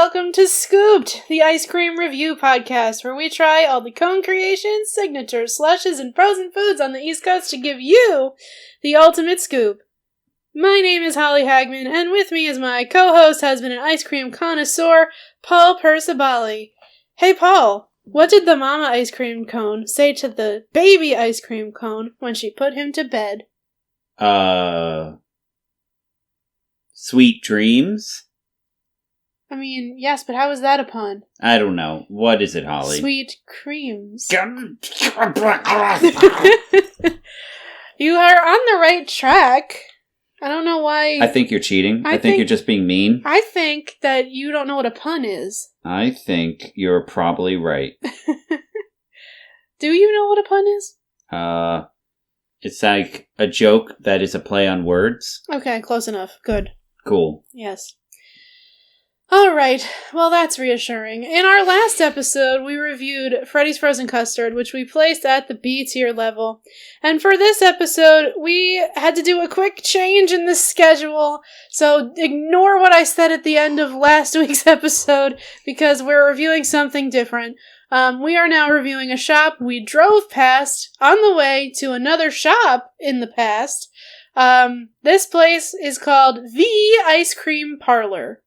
welcome to Scooped, the ice cream review podcast, where we try all the cone creations, signatures, slushes, and frozen foods on the East Coast to give you the ultimate scoop. My name is Holly Hagman, and with me is my co-host, husband, and ice cream connoisseur, Paul Percibali. Hey, Paul, what did the mama ice cream cone say to the baby ice cream cone when she put him to bed? Sweet dreams? I mean, yes, but how is that a pun? I don't know. What is it, Holly? Sweet creams. You You are on the right track. I don't know why. I think you're cheating. I think you're just being mean. I think that you don't know what a pun is. I think you're probably right. Do you know what a pun is? It's like a joke that is a play on words. Okay, close enough. Good. Cool. Yes. Alright, well that's reassuring. In our last episode, we reviewed Freddy's Frozen Custard, which we placed at the B tier level. And for this episode, we had to do a quick change in the schedule, so ignore what I said at the end of last week's episode, because we're reviewing something different. We are now reviewing a shop we drove past on the way to another shop in the past. This place is called The Ice Cream Parlor.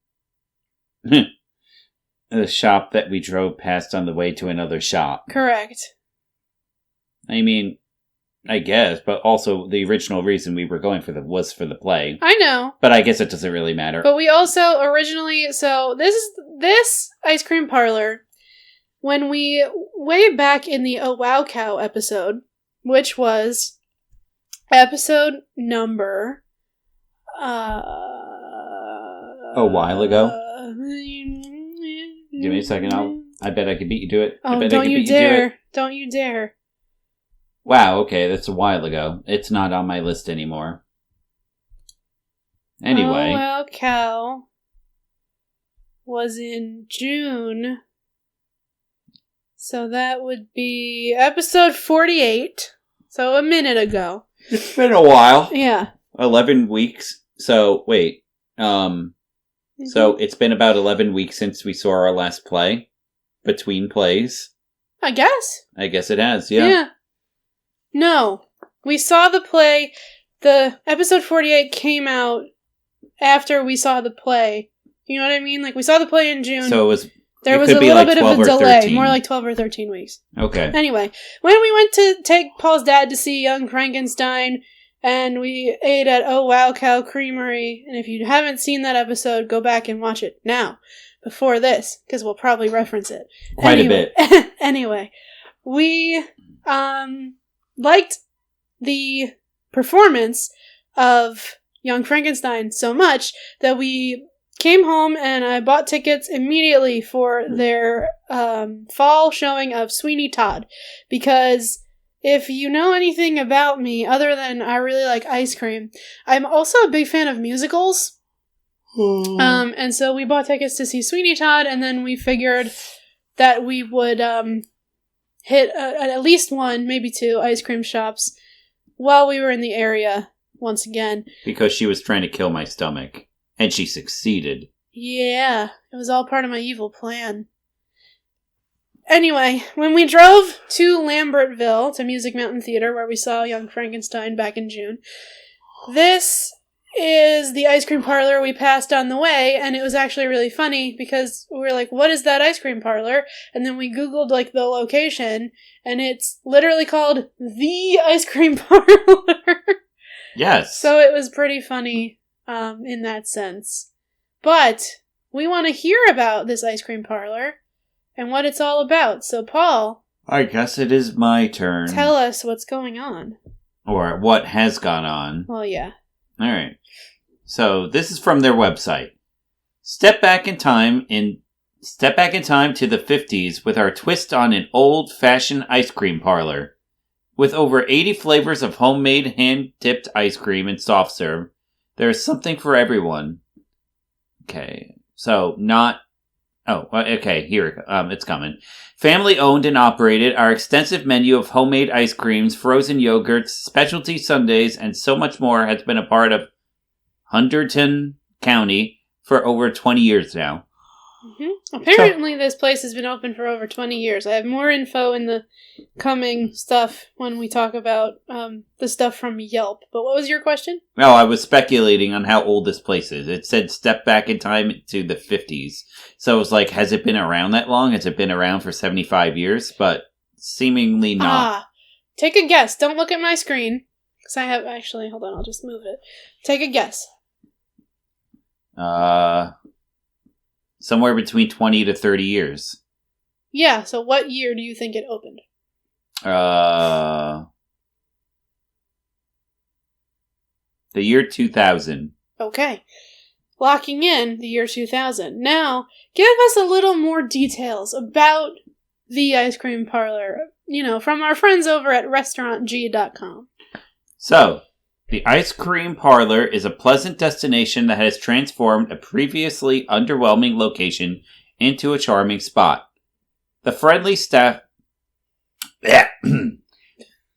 The shop that we drove past on the way to another shop. Correct. I mean, I guess, but also the original reason we were going for was for the play. I know. But I guess it doesn't really matter. But we also originally, so this ice cream parlor, when we, way back in the Oh Wow Cow episode, which was episode number, a while ago? Give me a second. I bet I could beat you to it. Oh, don't you dare. Don't you dare. Wow, okay, that's a while ago. It's not on my list anymore. Anyway. Oh Wow Cow was in June. So that would be episode 48. So a minute ago. It's been a while. Yeah. 11 weeks. So, wait. So it's been about 11 weeks since we saw our last play. Between plays. I guess. I guess it has, yeah. Yeah. No. We saw the play. The episode 48 came out after we saw the play. You know what I mean? Like, we saw the play in June. So there was a little bit of a delay. More like 12 or 13 weeks. Okay. Anyway, when we went to take Paul's dad to see Young Frankenstein, and we ate at Oh Wow Cow Creamery, and if you haven't seen that episode, go back and watch it now, before this, because we'll probably reference it. Quite a bit. Anyway, we liked the performance of Young Frankenstein so much that we came home and I bought tickets immediately for their fall showing of Sweeney Todd, because if you know anything about me, other than I really like ice cream, I'm also a big fan of musicals. And so we bought tickets to see Sweeney Todd, and then we figured that we would hit at least one, maybe two ice cream shops while we were in the area once again. Because she was trying to kill my stomach. And she succeeded. Yeah, it was all part of my evil plan. Anyway, when we drove to Lambertville, to Music Mountain Theater, where we saw Young Frankenstein back in June, this is the ice cream parlor we passed on the way, and it was actually really funny, because we were like, what is that ice cream parlor? And then we Googled, like, the location, and it's literally called The Ice Cream Parlor. Yes. So it was pretty funny, in that sense. But we want to hear about this ice cream parlor and what it's all about. So, Paul, I guess it is my turn. Tell us what's going on. Or what has gone on. Well, yeah. Alright. So, this is from their website. Step back in time to the 50s with our twist on an old-fashioned ice cream parlor. With over 80 flavors of homemade hand-tipped ice cream and soft serve, there is something for everyone. Okay. So, not... Oh, okay, here, it's coming. Family owned and operated, our extensive menu of homemade ice creams, frozen yogurts, specialty sundaes, and so much more has been a part of Hunterdon County for over 20 years now. Apparently, this place has been open for over 20 years. I have more info in the coming stuff when we talk about the stuff from Yelp. But what was your question? No, I was speculating on how old this place is. It said step back in time to the 50s. So it was like, has it been around that long? Has it been around for 75 years? But seemingly not. Take a guess. Don't look at my screen. Because I have... Actually, hold on. I'll just move it. Take a guess. Somewhere between 20 to 30 years. Yeah, so what year do you think it opened? The year 2000. Okay. Locking in the year 2000. Now, give us a little more details about the ice cream parlor, from our friends over at restaurantg.com. So, the ice cream parlor is a pleasant destination that has transformed a previously underwhelming location into a charming spot. The friendly staff...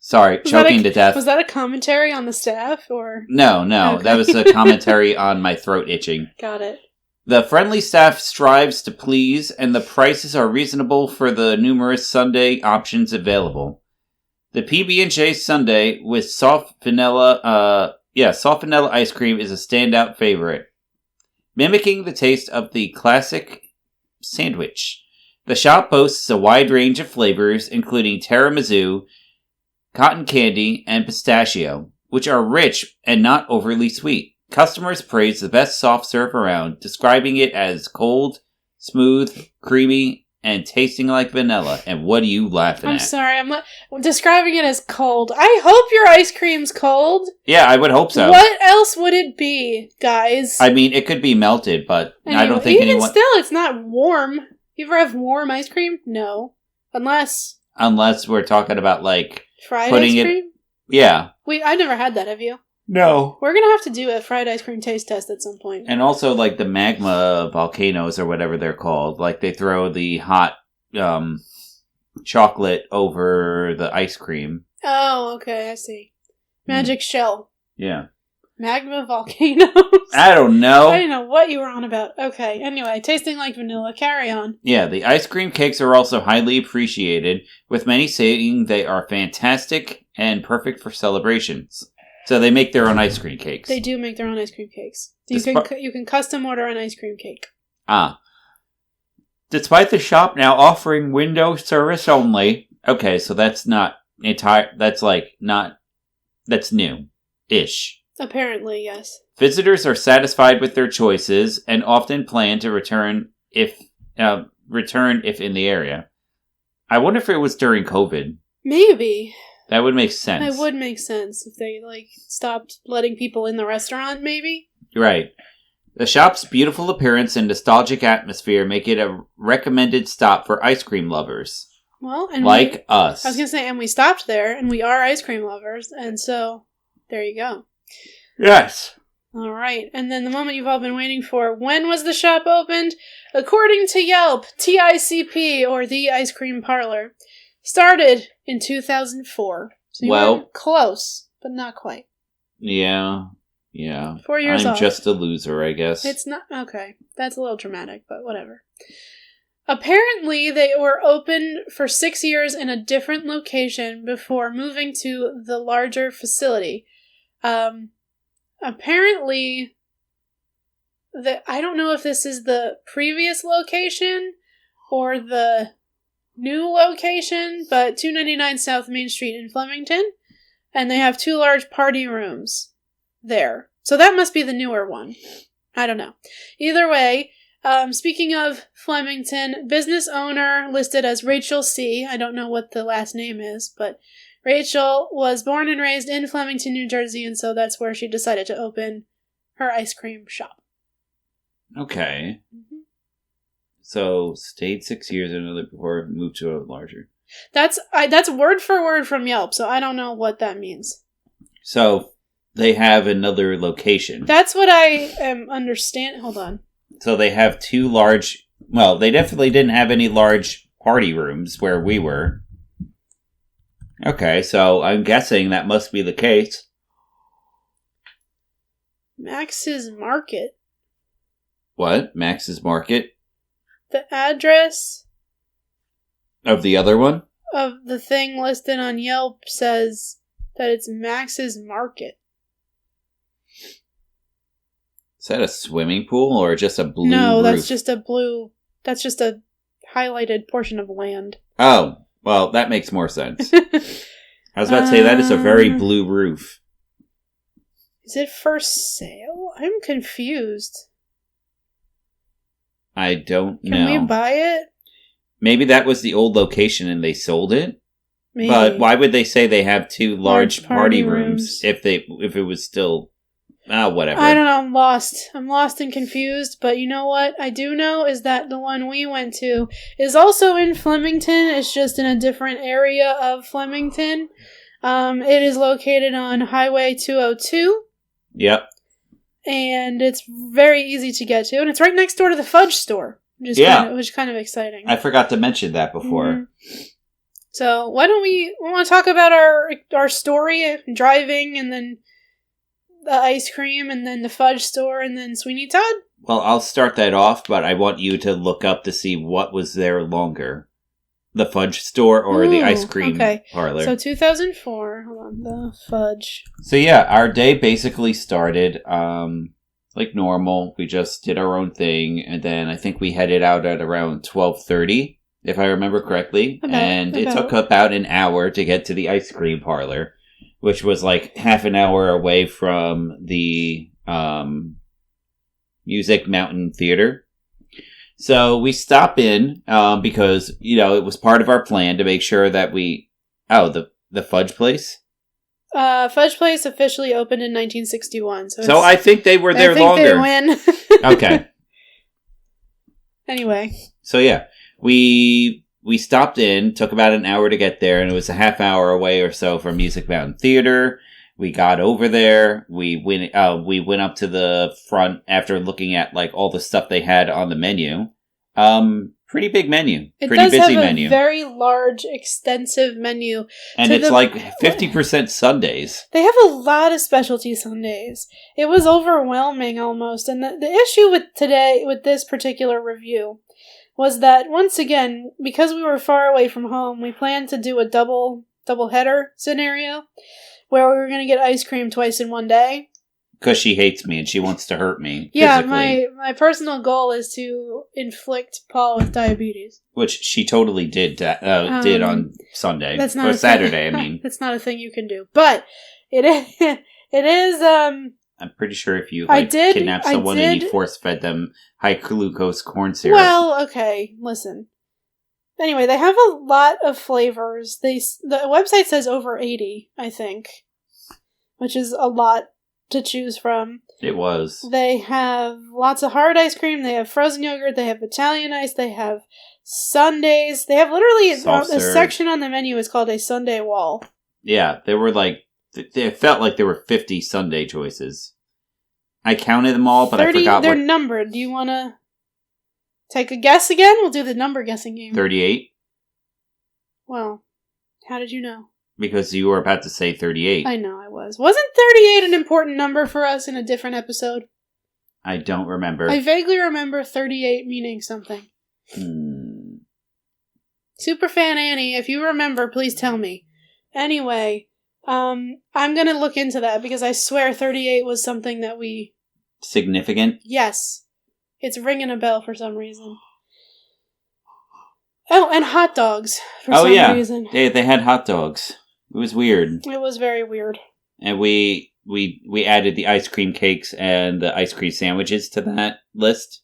Sorry, choking to death. Was that a commentary on the staff, or...? No, okay. That was a commentary on my throat itching. Got it. The friendly staff strives to please, and the prices are reasonable for the numerous sundae options available. The PB&J sundae with soft vanilla ice cream is a standout favorite, mimicking the taste of the classic sandwich. The shop boasts a wide range of flavors, including tiramisu, cotton candy, and pistachio, which are rich and not overly sweet. Customers praise the best soft serve around, describing it as cold, smooth, creamy, and tasting like vanilla. And what are you laughing at? I'm sorry, I'm describing it as cold. I hope your ice cream's cold. Yeah, I would hope so. What else would it be, guys? I mean, it could be melted, but I don't think anyone... Even still, it's not warm. You ever have warm ice cream? No. Unless we're talking about, like... fried ice cream? Yeah. I never had that, have you? No. We're gonna have to do a fried ice cream taste test at some point. And also, like, the magma volcanoes or whatever they're called. Like, they throw the hot chocolate over the ice cream. Oh, okay, I see. Magic shell. Yeah. Magma volcanoes. I don't know. I didn't know what you were on about. Okay, anyway, tasting like vanilla. Carry on. Yeah, the ice cream cakes are also highly appreciated, with many saying they are fantastic and perfect for celebrations. So they make their own ice cream cakes. They do make their own ice cream cakes. You can custom order an ice cream cake. Despite the shop now offering window service only. Okay, so that's not entire. That's like not. That's new-ish. Apparently, yes. Visitors are satisfied with their choices and often plan to return if in the area. I wonder if it was during COVID. Maybe. That would make sense. It would make sense if they, stopped letting people in the restaurant, maybe? Right. The shop's beautiful appearance and nostalgic atmosphere make it a recommended stop for ice cream lovers. Well, and us. I was going to say, and we stopped there, and we are ice cream lovers, and so, there you go. Yes. All right, and then the moment you've all been waiting for, when was the shop opened? According to Yelp, TICP, or The Ice Cream Parlor, started in 2004. So you were close, but not quite. Yeah. 4 years off. I'm just a loser, I guess. It's not... Okay, that's a little dramatic, but whatever. Apparently, they were open for 6 years in a different location before moving to the larger facility. Apparently, I don't know if this is the previous location or the new location, but 299 South Main Street in Flemington, and they have 2 large party rooms there. So that must be the newer one. I don't know. Either way, speaking of Flemington, business owner listed as Rachel C. I don't know what the last name is, but Rachel was born and raised in Flemington, New Jersey, and so that's where she decided to open her ice cream shop. Okay. Mm-hmm. So, stayed 6 years before moved to a larger. That's word for word from Yelp, so I don't know what that means. So, they have another location. That's what I understand. Hold on. So, they have 2 large... Well, they definitely didn't have any large party rooms where we were. Okay, so I'm guessing that must be the case. Max's Market. What? Max's Market? the address Of the other one? of the thing listed on Yelp says that it's Max's Market. Is that a swimming pool or just a blue No, roof? that's just a blue... That's just a highlighted portion of land. Oh, well, that makes more sense. I was about to say, that is a very blue roof. Is it for sale? I'm confused. I don't know. Can we buy it? Maybe that was the old location and they sold it? Maybe. But why would they say they have two large party rooms. rooms if it was still... whatever. I don't know, I'm lost. I'm lost and confused, but you know what I do know is that the one we went to is also in Flemington. It's just in a different area of Flemington. It is located on Highway 202. Yep. And it's very easy to get to, and it's right next door to the fudge store, which is kind of exciting. I forgot to mention that before. Mm-hmm. So why don't we want to talk about our story, driving, and then the ice cream, and then the fudge store, and then Sweeney Todd? Well, I'll start that off, but I want you to look up to see what was there longer. The fudge store or the ice cream parlor. So 2004, hold on, the fudge. So yeah, our day basically started like normal. We just did our own thing, and then I think we headed out at around 12:30, if I remember correctly. It took about an hour to get to the ice cream parlor, which was like half an hour away from the Music Mountain Theater. So we stop in because, it was part of our plan to make sure that we... Oh, the fudge place? Fudge place officially opened in 1961. So I think they were there longer. I think they win. Okay. Anyway. So yeah, we stopped in, took about an hour to get there, and it was a half hour away or so from Music Mountain Theater. We got over there. We went up to the front after looking at like all the stuff they had on the menu. Pretty big menu. Pretty busy menu. A very large, extensive menu. And it's like 50% Sundays. They have a lot of specialty Sundays. It was overwhelming almost. And the issue with this particular review was that, once again, because we were far away from home, we planned to do a double header scenario where we were going to get ice cream twice in one day. Because she hates me and she wants to hurt me. Yeah, physically. my personal goal is to inflict Paul with diabetes. Which she totally did on Sunday. That's not or Saturday, I mean. That's not a thing you can do. But it is I'm pretty sure if you kidnap someone and you force-fed them high-glucose corn syrup. Well, okay, listen. Anyway, they have a lot of flavors. The website says over 80, I think, which is a lot to choose from. It was. They have lots of hard ice cream. They have frozen yogurt. They have Italian ice. They have sundaes. They have literally a section on the menu is called a sundae wall. Yeah, there were it felt like there were 50 sundae choices. I counted them all, but 30, I forgot they're numbered. Do you want to take a guess again? We'll do the number guessing game. 38? Well, how did you know? Because you were about to say 38. I know I was. Wasn't 38 an important number for us in a different episode? I don't remember. I vaguely remember 38 meaning something. Superfan Annie, if you remember, please tell me. Anyway, I'm going to look into that because I swear 38 was something that we... Significant? Yes. It's ringing a bell for some reason. Oh, and hot dogs for some reason. They had hot dogs. It was weird. It was very weird. And we added the ice cream cakes and the ice cream sandwiches to that list.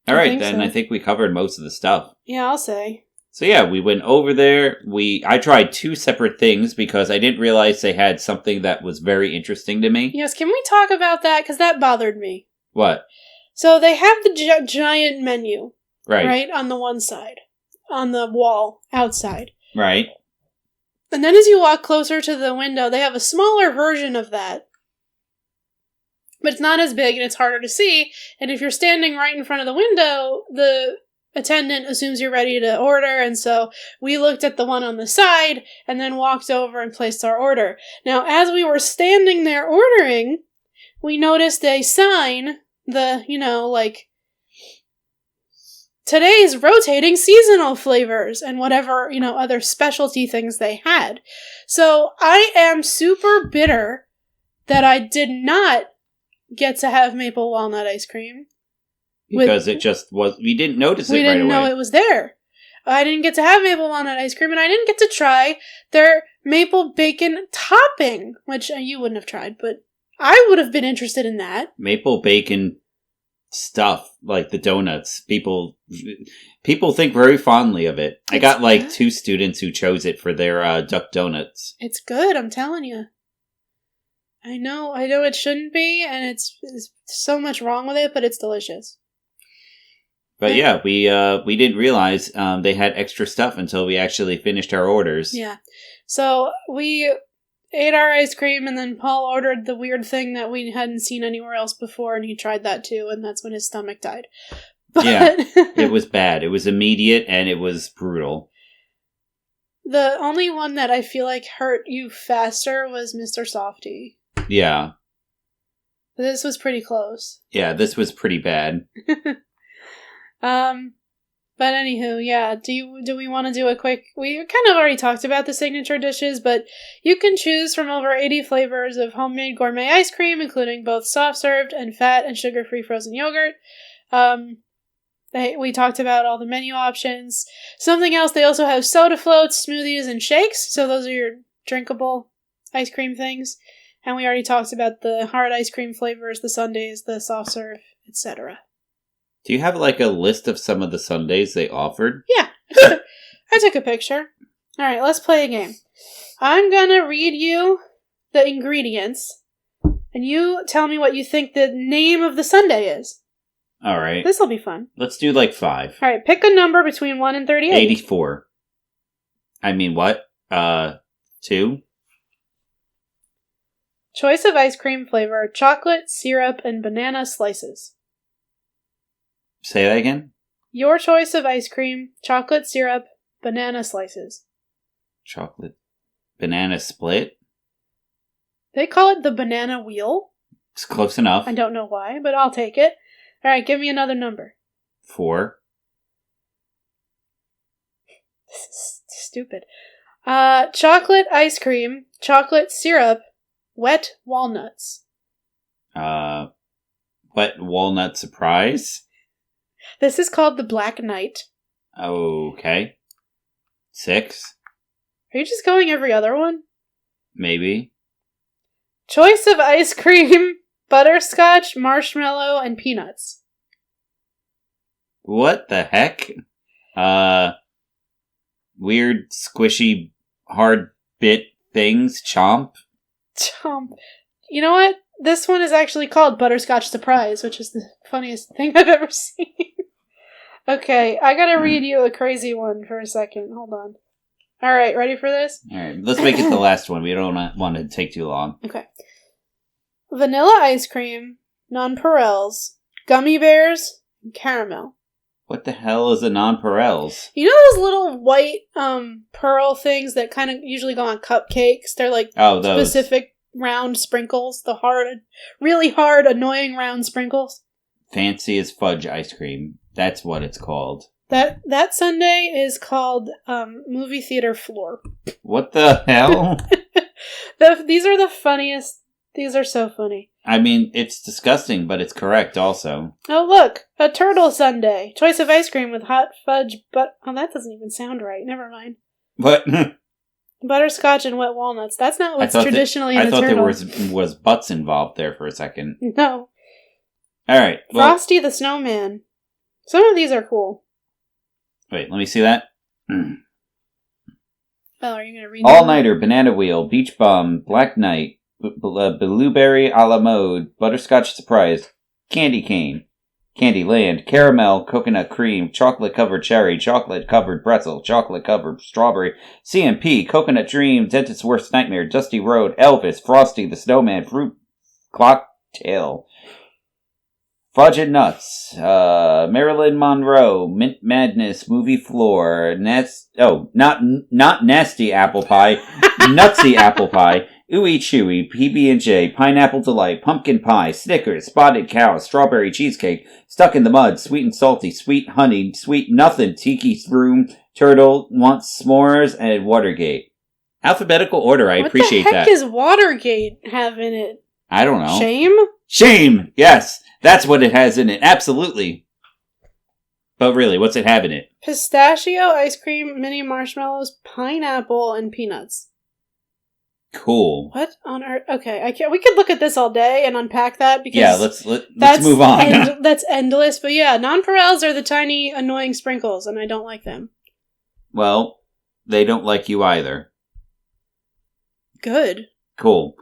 All right, then I think we covered most of the stuff. Yeah, I'll say. So yeah, we went over there. I tried 2 separate things because I didn't realize they had something that was very interesting to me. Yes, can we talk about that? Because that bothered me. What? So they have the giant menu. Right, on the one side. On the wall, outside. Right. And then as you walk closer to the window, they have a smaller version of that. But it's not as big and it's harder to see. And if you're standing right in front of the window, the attendant assumes you're ready to order. And so we looked at the one on the side and then walked over and placed our order. Now, as we were standing there ordering, we noticed a sign, today's rotating seasonal flavors and whatever, other specialty things they had. So I am super bitter that I did not get to have maple walnut ice cream. Because it just was, we didn't notice it right away. We didn't know it was there. I didn't get to have maple walnut ice cream, and I didn't get to try their maple bacon topping, which you wouldn't have tried, but I would have been interested in that. Maple bacon stuff, like the donuts. People think very fondly of it. I got like 2 students who chose it for their duck donuts. It's good, I'm telling you. I know it shouldn't be, and it's so much wrong with it, but it's delicious. But yeah, we didn't realize they had extra stuff until we actually finished our orders. Yeah. So we ate our ice cream, and then Paul ordered the weird thing that we hadn't seen anywhere else before, and he tried that too, and that's when his stomach died. But yeah, it was bad. It was immediate, and it was brutal. The only one that I feel like hurt you faster was Mr. Softy. Yeah. This was pretty close. Yeah, this was pretty bad. But anywho, yeah, do we want to do a quick, we kind of already talked about the signature dishes, but you can choose from over 80 flavors of homemade gourmet ice cream, including both soft-served and fat and sugar-free frozen yogurt. We talked about all the menu options. Something else, they also have soda floats, smoothies, and shakes, so those are your drinkable ice cream things. And we already talked about the hard ice cream flavors, the sundaes, the soft-serve, etc. Do you have like a list of some of the sundaes they offered? Yeah. I took a picture. Alright, let's play a game. I'm gonna read you the ingredients, and you tell me what you think the name of the sundae is. Alright. This'll be fun. Let's do like 5. Alright, pick a number between 1 and 38. 84. I mean, what? 2? Choice of ice cream flavor, chocolate, syrup, and banana slices. Say that again? Your choice of ice cream, chocolate syrup, banana slices. Chocolate. Banana split? They call it the banana wheel. It's close enough. I don't know why, but I'll take it. Alright, give me another number. 4. This is stupid. Chocolate ice cream, chocolate syrup, wet walnuts. Wet walnut surprise? This is called the Black Knight. Okay. 6? Are you just going every other one? Maybe. Choice of ice cream, butterscotch, marshmallow, and peanuts. What the heck? Weird, squishy, hard bit things. Chomp? Chomp. You know what? This one is actually called Butterscotch Surprise, which is the funniest thing I've ever seen. Okay, I gotta read you a crazy one for a second. Hold on. Alright, ready for this? Alright, let's make it the last one. We don't want it to take too long. Okay. Vanilla ice cream, nonpareils, gummy bears, and caramel. What the hell is a nonpareils? You know those little white pearl things that kind of usually go on cupcakes? They're like specific round sprinkles. The really hard, annoying round sprinkles. Fancy as fudge ice cream. That's what it's called. That sundae is called movie theater floor. What the hell? These are the funniest. These are so funny. I mean, it's disgusting, but it's correct also. Oh, look! A turtle sundae. Choice of ice cream with hot fudge, but... Oh, that doesn't even sound right. Never mind. What? Butterscotch and wet walnuts. That's not what's traditionally in a turtle. I thought there was butts involved there for a second. No. Alright. Well, Frosty the Snowman. Some of these are cool. Wait, let me see that. Oh, are you going to read All-Nighter, Banana Wheel, Beach Bum, Black Knight, Blueberry a la mode, Butterscotch Surprise, Candy Cane, Candy Land, Caramel, Coconut Cream, Chocolate Covered Cherry, Chocolate Covered Pretzel, Chocolate Covered Strawberry, CMP, Coconut Dream, Dentist's Worst Nightmare, Dusty Road, Elvis, Frosty the Snowman, Fruit Cocktail, Fudge and Nuts, Marilyn Monroe, Mint Madness, Movie Floor, not Nasty Apple Pie, Nutsy Apple Pie, Ooey Chewy, PB&J, Pineapple Delight, Pumpkin Pie, Snickers, Spotted Cow, Strawberry Cheesecake, Stuck in the Mud, Sweet and Salty, Sweet Honey, Sweet Nothing, Tiki Room, Turtle, Wants S'mores, and Watergate. Alphabetical order, I appreciate that. What the heck does Watergate have in it? I don't know. Shame? Shame! Yes! That's what it has in it, absolutely. But really, what's it have in it? Pistachio, ice cream, mini marshmallows, pineapple, and peanuts. Cool. What on earth? Okay, we could look at this all day and unpack that because yeah, let's move on. That's endless. But yeah, nonpareils are the tiny annoying sprinkles, and I don't like them. Well, they don't like you either. Good. Cool.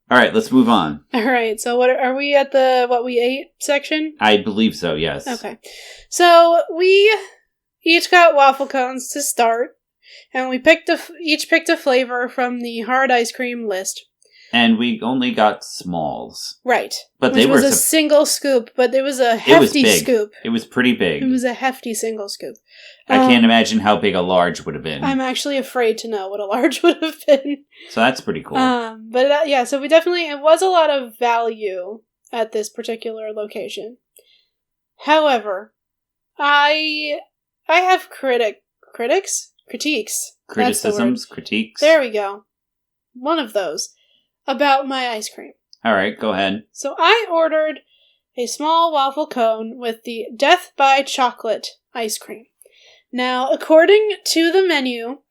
All right, let's move on. All right. So what are we at the what we ate section? I believe so. Yes. Okay. So we each got waffle cones to start. And we each picked a flavor from the hard ice cream list. And we only got smalls. Right. But Which was a single scoop, but it was a hefty scoop. It was pretty big. It was a hefty single scoop. I can't imagine how big a large would have been. I'm actually afraid to know what a large would have been. So that's pretty cool. So we definitely, it was a lot of value at this particular location. However, I have critiques? Criticisms, critiques. There we go. One of those. About my ice cream. Alright, go ahead. So I ordered a small waffle cone with the Death by Chocolate ice cream. Now, according to the menu,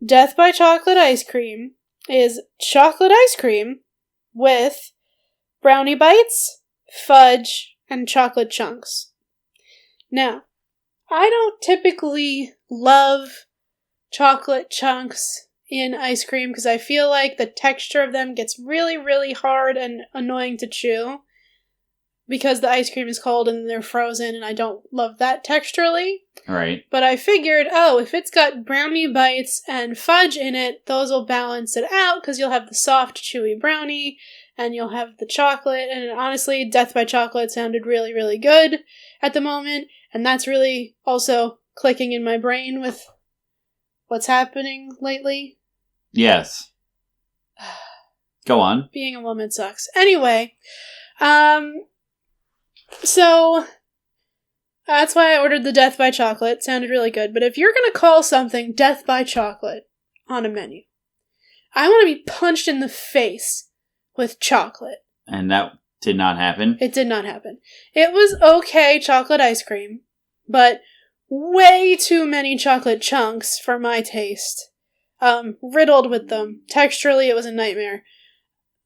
Death by Chocolate ice cream is chocolate ice cream with brownie bites, fudge, and chocolate chunks. Now, I don't typically love chocolate chunks in ice cream because I feel like the texture of them gets really, really hard and annoying to chew because the ice cream is cold and they're frozen and I don't love that texturally. Right. But I figured, if it's got brownie bites and fudge in it, those will balance it out because you'll have the soft, chewy brownie and you'll have the chocolate. And honestly, Death by Chocolate sounded really, really good at the moment. And that's really also clicking in my brain with what's happening lately. Yes. Go on. Being a woman sucks. Anyway, so that's why I ordered the Death by Chocolate. It sounded really good. But if you're going to call something Death by Chocolate on a menu, I want to be punched in the face with chocolate. And that did not happen? It did not happen. It was okay chocolate ice cream, but way too many chocolate chunks for my taste. Riddled with them. Texturally, it was a nightmare.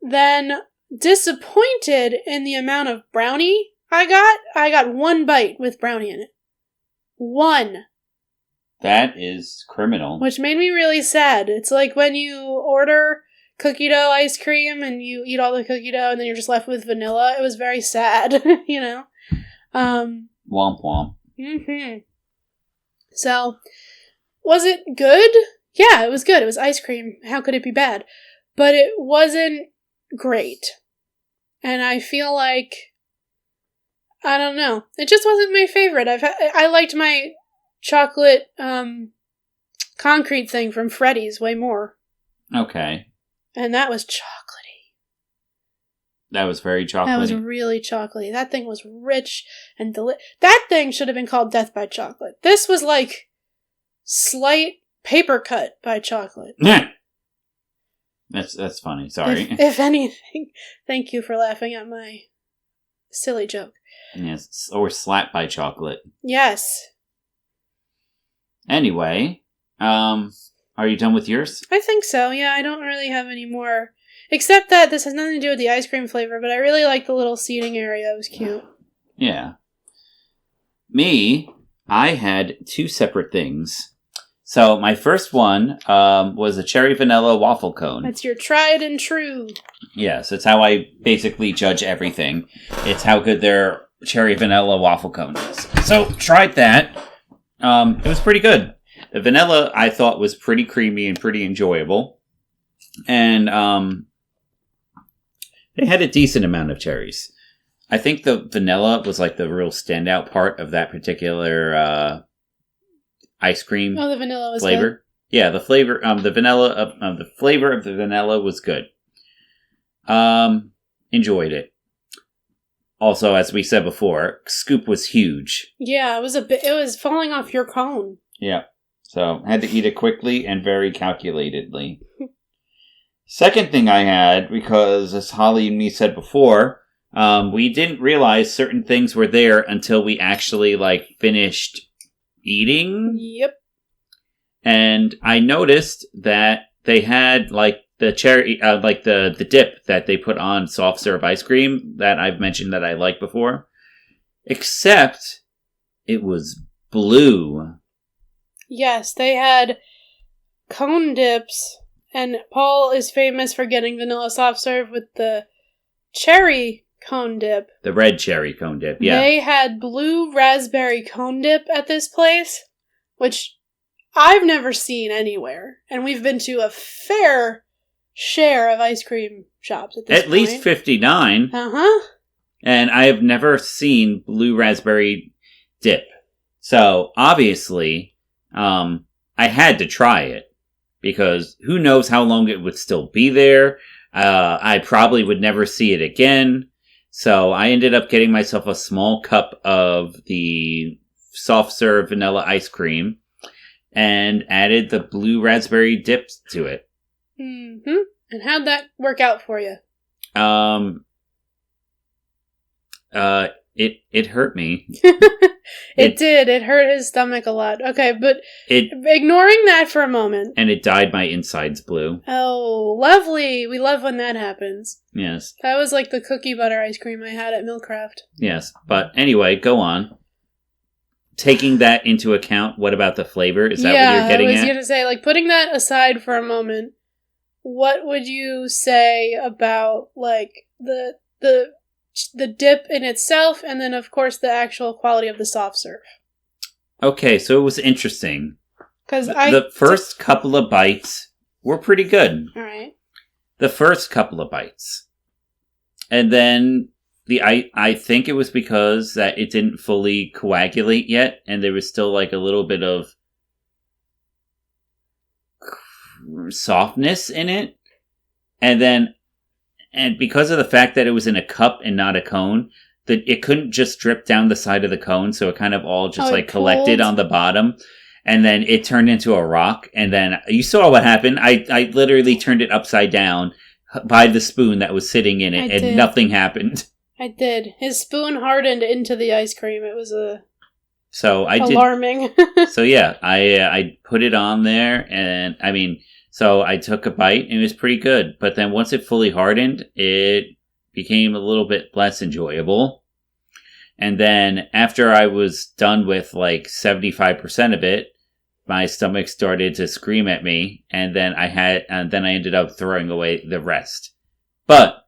Then, disappointed in the amount of brownie I got one bite with brownie in it. One. That is criminal. Which made me really sad. It's like when you order cookie dough ice cream and you eat all the cookie dough and then you're just left with vanilla. It was very sad, you know? Womp womp. Mm-hmm. So, was it good? Yeah, it was good. It was ice cream. How could it be bad? But it wasn't great. And I feel like, I don't know. It just wasn't my favorite. I liked my chocolate concrete thing from Freddy's way more. Okay. And that was chocolatey. That was very chocolatey. That was really chocolatey. That thing was rich and that thing should have been called Death by Chocolate. This was like slight paper cut by chocolate. That's funny. Sorry. If anything, thank you for laughing at my silly joke. Yes, or slapped by chocolate. Yes. Anyway, are you done with yours? I think so, yeah. I don't really have any more. Except that this has nothing to do with the ice cream flavor, but I really like the little seating area. It was cute. Yeah. Me, I had two separate things. So my first one was a cherry vanilla waffle cone. That's your tried and true. Yes, it's how I basically judge everything. It's how good their cherry vanilla waffle cone is. So, tried that. It was pretty good. The vanilla, I thought, was pretty creamy and pretty enjoyable. And they had a decent amount of cherries. I think the vanilla was like the real standout part of that particular ice cream. Oh, the vanilla was flavor. good. Yeah, the flavor, the vanilla, the flavor of the vanilla was good. Enjoyed it. Also, as we said before, scoop was huge. Yeah, it was falling off your cone. Yeah. So, had to eat it quickly and very calculatedly. Second thing I had, because as Holly and me said before, we didn't realize certain things were there until we actually, finished eating. Yep. And I noticed that they had, the cherry, the dip that they put on soft serve ice cream that I've mentioned that I liked before. Except, it was blue. Yes, they had cone dips, and Paul is famous for getting vanilla soft serve with the cherry cone dip. The red cherry cone dip, yeah. They had blue raspberry cone dip at this place, which I've never seen anywhere. And we've been to a fair share of ice cream shops at this point. At least 59. Uh-huh. And I have never seen blue raspberry dip. So, obviously, I had to try it. Because who knows how long it would still be there. I probably would never see it again. So I ended up getting myself a small cup of the soft serve vanilla ice cream and added the blue raspberry dips to it. Mm-hmm. And how'd that work out for you? It hurt me. It did. It hurt his stomach a lot. Okay, but ignoring that for a moment. And it dyed my insides blue. Oh, lovely. We love when that happens. Yes. That was like the cookie butter ice cream I had at Milcraft. Yes, but anyway, go on. Taking that into account, what about the flavor? Is that what you're getting at? I was going to say, putting that aside for a moment, what would you say about, the dip in itself, and then, of course, the actual quality of the soft serve? Okay, so it was interesting. Because the first couple of bites were pretty good. All right. The first couple of bites. And then I think it was because that it didn't fully coagulate yet, and there was still a little bit of softness in it. And because of the fact that it was in a cup and not a cone, that it couldn't just drip down the side of the cone, so it kind of all just collected on the bottom. And then it turned into a rock, and then you saw what happened. I literally turned it upside down by the spoon that was sitting in it, and nothing happened. I did. His spoon hardened into the ice cream. It was alarming. So yeah, I put it on there, and so I took a bite, and it was pretty good. But then once it fully hardened, it became a little bit less enjoyable. And then after I was done with 75% of it, my stomach started to scream at me, and then I ended up throwing away the rest. But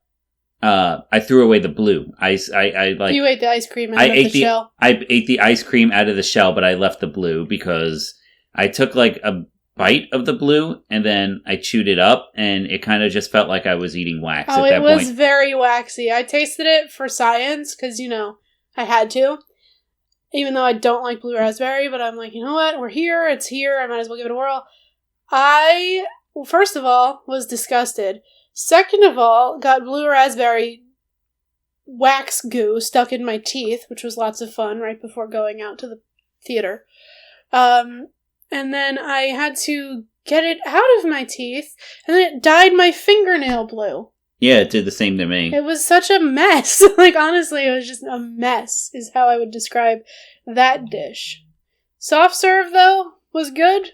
I threw away the blue. You ate the ice cream out of the shell. I ate the ice cream out of the shell, but I left the blue because I took a bite of the blue, and then I chewed it up, and it kind of just felt like I was eating wax at that point. Oh, it was very waxy. I tasted it for science, because, I had to. Even though I don't like blue raspberry, but I'm like, you know what? We're here. It's here. I might as well give it a whirl. I, first of all, was disgusted. Second of all, got blue raspberry wax goo stuck in my teeth, which was lots of fun right before going out to the theater. And then I had to get it out of my teeth, and then it dyed my fingernail blue. Yeah, it did the same to me. It was such a mess. Honestly, it was just a mess, is how I would describe that dish. Soft serve, though, was good.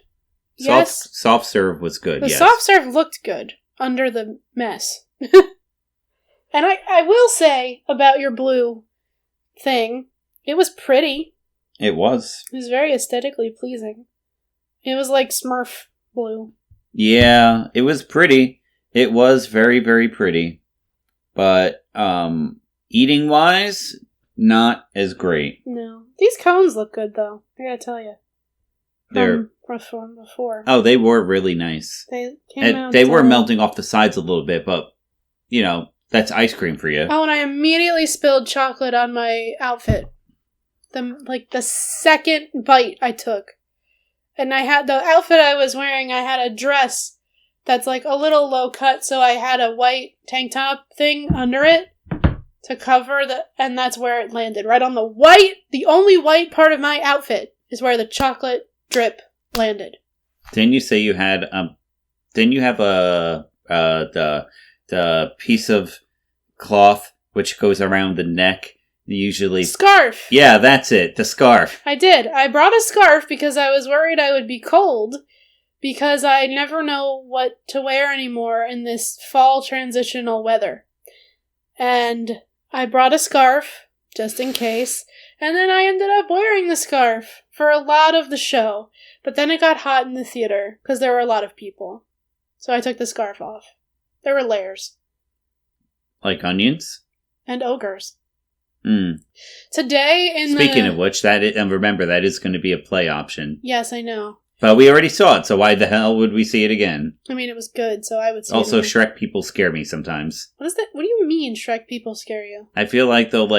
Yes. Soft serve was good, The yes. soft serve looked good under the mess. And I will say about your blue thing, it was pretty. It was. It was very aesthetically pleasing. It was like Smurf blue. Yeah, it was pretty. It was very, very pretty. But, eating-wise, not as great. No. These cones look good, though. I gotta tell you. They're... From before. Oh, they were really nice. They were melting off the sides a little bit, but, that's ice cream for you. Oh, and I immediately spilled chocolate on my outfit. The second bite I took. And I had the outfit I was wearing, I had a dress that's like a little low cut, so I had a white tank top thing under it to cover and that's where it landed. Right on the only white part of my outfit is where the chocolate drip landed. Didn't you say you had, didn't you have the piece of cloth which goes around the neck? Usually. Scarf! Yeah, that's it. The scarf. I did. I brought a scarf because I was worried I would be cold, because I never know what to wear anymore in this fall transitional weather. And I brought a scarf, just in case, and then I ended up wearing the scarf for a lot of the show. But then it got hot in the theater, because there were a lot of people. So I took the scarf off. There were layers. Like onions? And ogres. Mm. Today Speaking of which, and remember, that is going to be a play option. Yes, I know. But we already saw it, so why the hell would we see it again? I mean, it was good, so I would see also, it again. Shrek people scare me sometimes. What is that? What do you mean Shrek people scare you? I feel like they'll,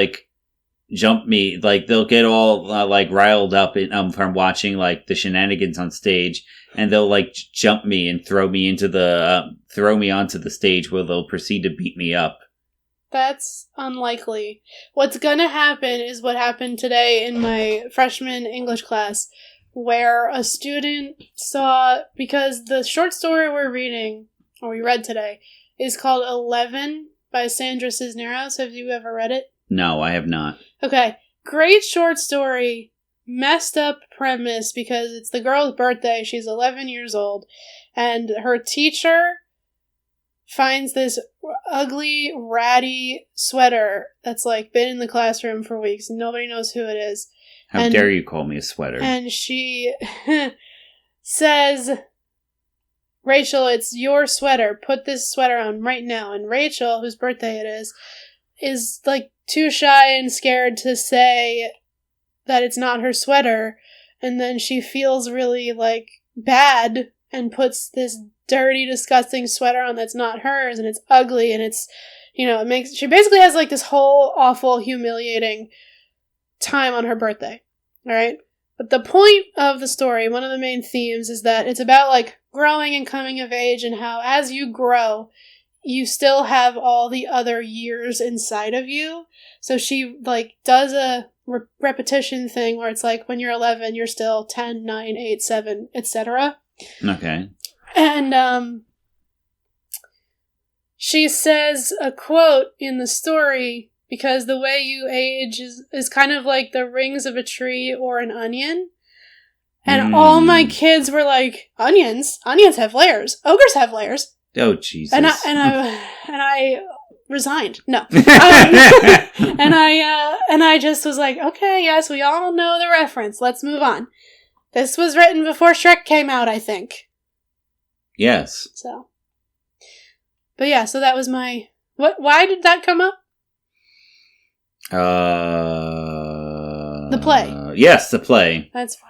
jump me. They'll get all, riled up from watching, the shenanigans on stage, and they'll, jump me and throw me onto the stage where they'll proceed to beat me up. That's unlikely. What's gonna happen is what happened today in my freshman English class, where a student saw, because the short story we read today, is called 11 by Sandra Cisneros. Have you ever read it? No, I have not. Okay. Great short story. Messed up premise because it's the girl's birthday. She's 11 years old. And her teacher finds this ugly, ratty sweater that's been in the classroom for weeks. And nobody knows who it is. How dare you call me a sweater? And she says, Rachel, it's your sweater. Put this sweater on right now. And Rachel, whose birthday it is too shy and scared to say that it's not her sweater. And then she feels really, bad and puts this dirty, disgusting sweater on that's not hers. And it's ugly. And it's, she basically has, this whole awful, humiliating time on her birthday. All right? But the point of the story, one of the main themes, is that it's about, growing and coming of age, and how as you grow, you still have all the other years inside of you. So she, does a repetition thing where it's when you're 11, you're still 10, 9, 8, 7, etc. Okay. And, she says a quote in the story, because the way you age is kind of like the rings of a tree or an onion. And all my kids were like, onions? Onions have layers. Ogres have layers. Oh, Jesus. And I resigned. No. And I just was like, okay, yes, we all know the reference. Let's move on. This was written before Shrek came out, I think. Yes. So. But yeah, so that was my... Why did that come up? The play. Yes, the play. That's fine.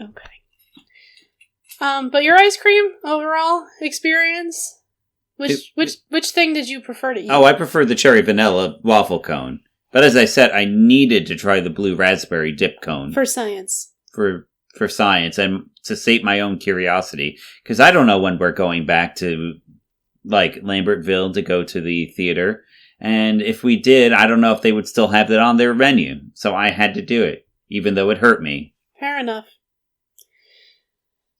Okay. But your ice cream overall experience? Which thing did you prefer to eat? Oh, I prefer the cherry vanilla waffle cone. But as I said, I needed to try the blue raspberry dip cone. For science. For science, and to sate my own curiosity. Because I don't know when we're going back to, Lambertville to go to the theater. And if we did, I don't know if they would still have that on their menu. So I had to do it, even though it hurt me. Fair enough.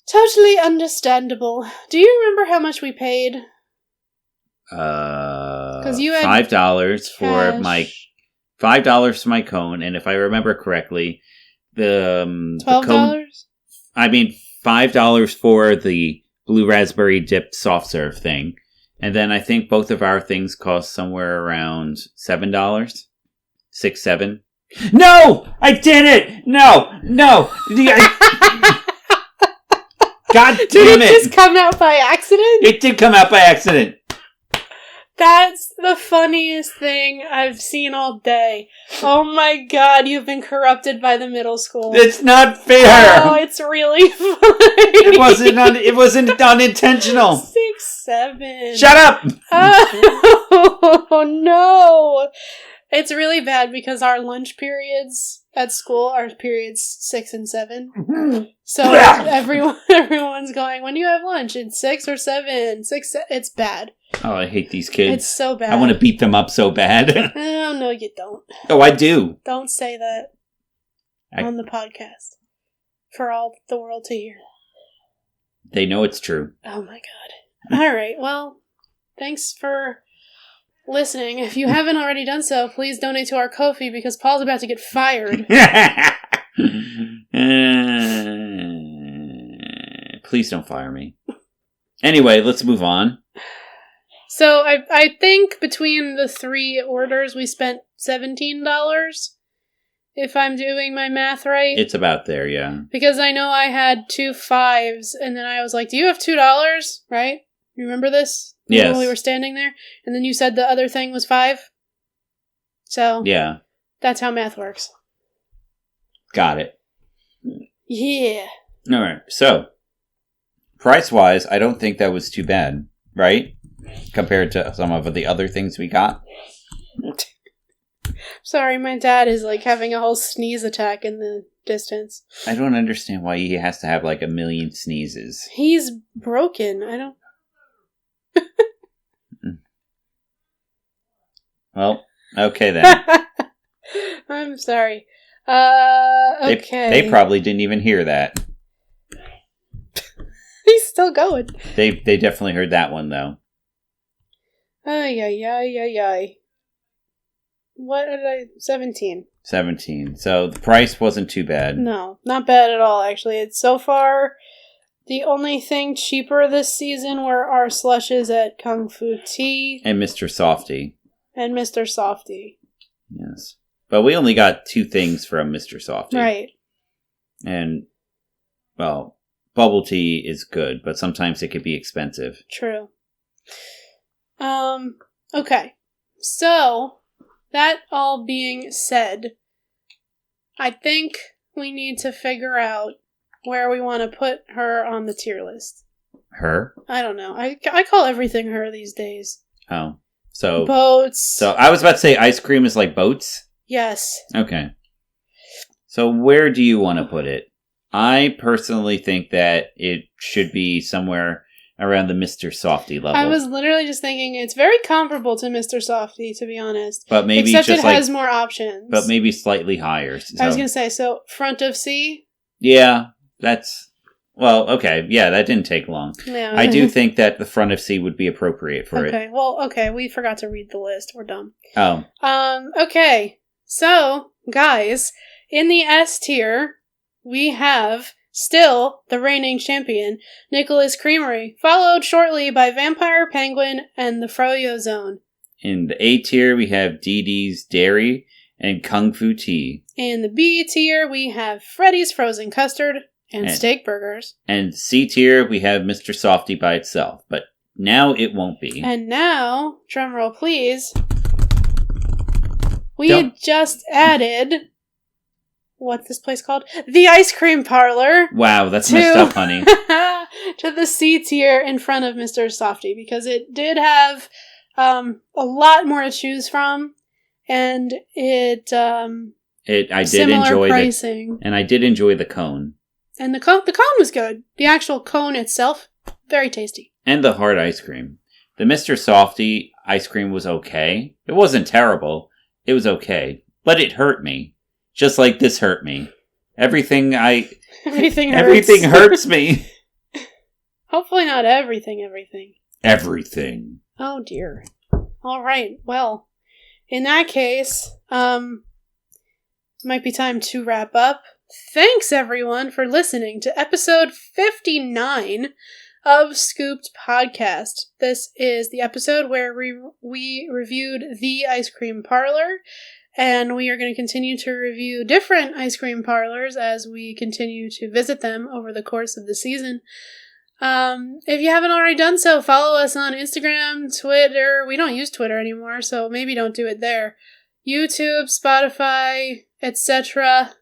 Totally understandable. Do you remember how much we paid? Because you had $5 for my cone, and if I remember correctly, $12. $5 for the blue raspberry dipped soft serve thing, and then I think both of our things cost somewhere around $7, $6, $7. No, I did it. No. God damn it! Did it just come out by accident? It did come out by accident. That's the funniest thing I've seen all day. Oh my god, you've been corrupted by the middle school. It's not fair. Oh, it's really funny. It wasn't unintentional. 6, 7. Shut up! Oh no. It's really bad because our lunch periods at school are periods 6 and 7. So everyone's going, when do you have lunch? It's 6 or 7. 6, it's bad. Oh, I hate these kids. It's so bad. I want to beat them up so bad. Oh, no, you don't. Oh, I do. Don't say that on the podcast for all the world to hear. They know it's true. Oh, my God. All right, well, thanks for listening. If you haven't already done so, please donate to our Ko-fi because Paul's about to get fired. Please don't fire me. Anyway, let's move on. So I think between the 3 orders we spent $17, if I'm doing my math right. It's about there, yeah. Because I know I had 2 5s, and then I was like, do you have $2? Right? You remember this? Yes. When we were standing there? And then you said the other thing was 5? So, yeah, that's how math works. Got it. Yeah. All right, so, price-wise, I don't think that was too bad, right? Compared to some of the other things we got. Sorry, my dad is like having a whole sneeze attack in the distance. I don't understand why he has to have like a million sneezes. He's broken. I don't... Well, okay then. I'm sorry. Okay. They probably didn't even hear that. He's still going. They definitely heard that one though. Ay, ay, ay, ay, ay. What did I... 17. 17. So the price wasn't too bad. No, not bad at all, actually. It's so far... The only thing cheaper this season were our slushes at Kung Fu Tea. And Mr. Softy. And Mr. Softy. Yes. But we only got 2 things from Mr. Softy. Right. And, well, bubble tea is good, but sometimes it can be expensive. True. Okay. So, that all being said, I think we need to figure out where we want to put her on the tier list. Her? I don't know. I call everything her these days. Oh. So boats. So I was about to say ice cream is like boats? Yes. Okay. So where do you want to put it? I personally think that it should be somewhere around the Mr. Softy level. I was literally just thinking it's very comparable to Mr. Softy, to be honest. But maybe except just it has more options. But maybe slightly higher. So. I was going to say, so front of C? Yeah, that's... Well, okay. Yeah, that didn't take long. Yeah. I do think that the front of C would be appropriate for it. Okay, well, okay. We forgot to read the list. We're dumb. Oh. Okay. So, guys, in the S tier, we have... still the reigning champion, Nicholas Creamery, followed shortly by Vampire Penguin and the Froyo Zone. In the A tier, we have Dee Dee's Dairy and Kung Fu Tea. In the B tier, we have Freddy's Frozen Custard and Steak Burgers. And C tier, we have Mr. Softy by itself, but now it won't be. And now, drumroll please, we just added... What's this place called? The Ice Cream Parlor. Wow, that's messed up, honey. To the C tier in front of Mr. Softy, because it did have a lot more to choose from, and I did enjoy pricing. And I did enjoy the cone. And the cone was good. The actual cone itself, very tasty. And the hard ice cream. The Mr. Softy ice cream was okay. It wasn't terrible. It was okay. But it hurt me. Just like this hurt me. Everything hurts. Everything hurts me. Hopefully not everything. Everything. Oh dear. Alright, well, in that case, might be time to wrap up. Thanks everyone for listening to episode 59 of Scooped Podcast. This is the episode where we reviewed The Ice Cream Parlor. And we are going to continue to review different ice cream parlors as we continue to visit them over the course of the season. If you haven't already done so, follow us on Instagram, Twitter. We don't use Twitter anymore, so maybe don't do it there. YouTube, Spotify, etc.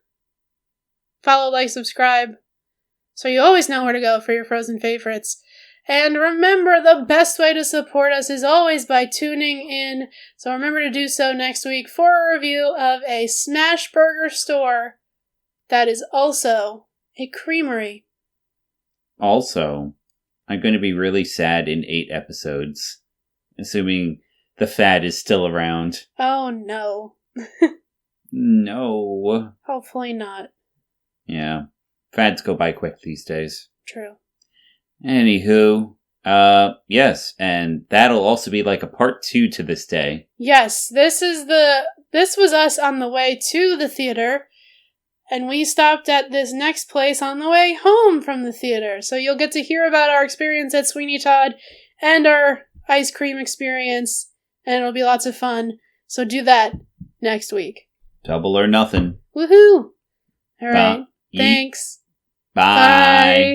Follow, like, subscribe. So you always know where to go for your frozen favorites. And remember, the best way to support us is always by tuning in. So remember to do so next week for a review of a smash burger store that is also a creamery. Also, I'm going to be really sad in 8 episodes, assuming the fad is still around. Oh no. No. Hopefully not. Yeah. Fads go by quick these days. True. Anywho, yes, and that'll also be like a part 2 to this day. Yes, this was us on the way to the theater, and we stopped at this next place on the way home from the theater. So you'll get to hear about our experience at Sweeney Todd and our ice cream experience, and it'll be lots of fun. So do that next week. Double or nothing. Woohoo! All right. Thanks. Bye.